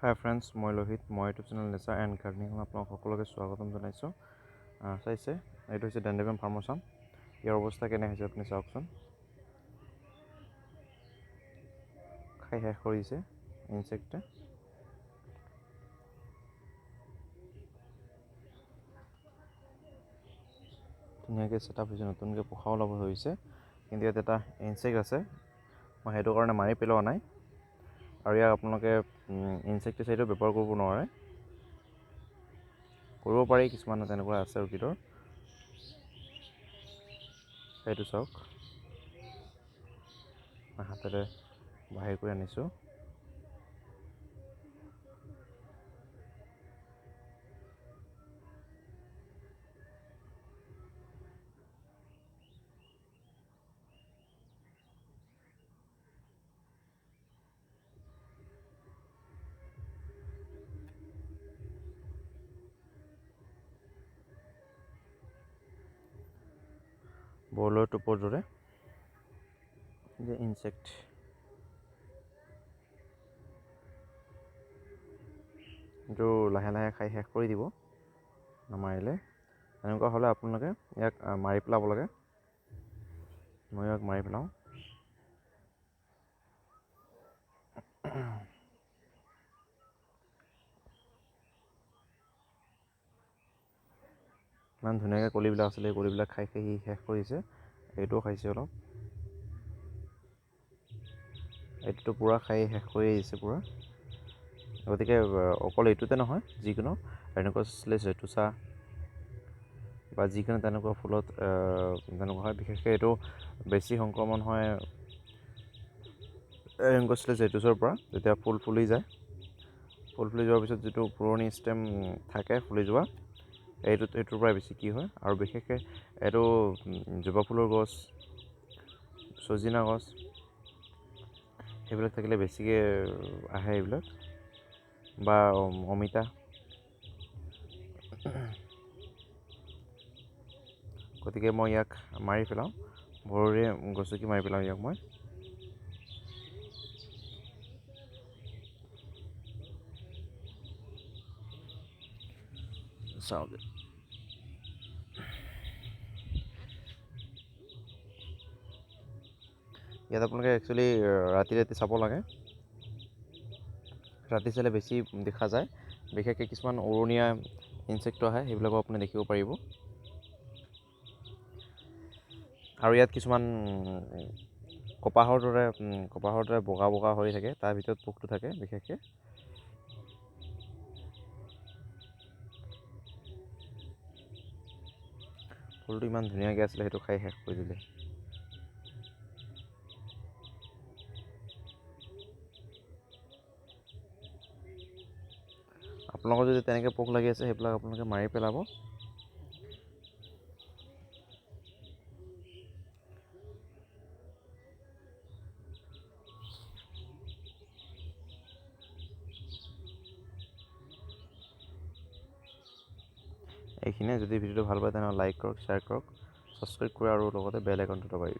হাই friends, মই লোহিত। মই YouTube channel nature and গাৰ্ডেনিঙত আপোনালোক সকলোকে স্বাগতম জনাইছোঁ। চাইছে, এইটো হৈছে ডেণ্ডেবিয়াম ফাৰ্মোচাম। ইয়াৰ অৱস্থা কেনে হৈছে আপুনি চাওকচোন। খাই শেষ কৰিছে ইনচেক্টে। ধুনীয়াকৈ ছেটআপ হৈছে, নতুনকৈ পোখা ওলাব ধৰিছে, কিন্তু ইয়াত এটা ইনচেক্ট আছে। মই সেইটো কাৰণে মাৰি পেলোৱা নাই, আৰু ইয়াক আপোনালোকে ইনচেক্টিচাইডো ব্যৱহাৰ কৰিব নোৱাৰে। কৰিব পাৰি, কিছুমান তেনেকুৱা আছে অৰ্কিডৰ। সেইটো চাওক, মই হাতেৰে বাহিৰ কৰি আনিছোঁ। বৰলৰ টোপৰ দৰে যে ইনচেক্ট। এইটো লাহে লাহে খাই শেষ কৰি দিব নামাৰিলে। এনেকুৱা হ'লে আপোনালোকে ইয়াক মাৰি পেলাব লাগে। মই ইয়াক মাৰি পেলাওঁ। ইমান ধুনীয়াকৈ কলিবিলাক আছিলে, এই কলিবিলাক খাই সি শেষ কৰিছে। এইটোও খাইছে অলপ, এইটোতো পূৰা খাই শেষ কৰি আহিছে পূৰা। গতিকে অকল এইটোতে নহয়, যিকোনো ৰেইনকোচিলাছ ৰেতুচা বা যিকোনো তেনেকুৱা ফুলত তেনেকুৱা হয়। বিশেষকৈ এইটো বেছি সংক্ৰমণ হয় ৰেইনকোচিলাছ ৰেতুচাৰ পৰা। যেতিয়া ফুল ফুলি যায়, ফুল ফুলি যোৱাৰ পিছত যিটো পুৰণি ষ্টেম থাকে ফুলি যোৱা, এইটোৰ পৰাই বেছি কি হয়। আৰু বিশেষকৈ এইটো জবা ফুলৰ গছ, ছজিনা গছ, সেইবিলাক থাকিলে বেছিকৈ আহে এইবিলাক, বা অমিতা। গতিকে মই ইয়াক মাৰি পেলাওঁ, ভৰিৰে গছকি মাৰি পেলাওঁ ইয়াক মই। চাওক, ইয়াত আপোনালোকে একচুৱেলি ৰাতি ৰাতি চাব লাগে। ৰাতি চালে বেছি দেখা যায়। বিশেষকৈ কিছুমান উৰণীয়া ইনচেক্ট আহে, সেইবিলাকো আপুনি দেখিব পাৰিব। আৰু ইয়াত কিছুমান কপাহৰ দৰে বগা বগা হৈ থাকে, তাৰ ভিতৰত পোকটো থাকে বিশেষকৈ। ফুলটো ইমান ধুনীয়াকৈ আছিলে, সেইটো খাই শেষ কৰি দিলে। আপোনালোকৰ যদি তেনেকৈ পোক লাগি আছে, সেইবিলাক আপোনালোকে মাৰি পেলাব। এইখিনিয়ে। যদি ভিডিঅ'টো ভাল পায় তেনেহ'লে লাইক কৰক, শ্বেয়াৰ কৰক, ছাবস্ক্ৰাইব কৰক, আৰু লগতে বেল আইকনটো দবাই দিব।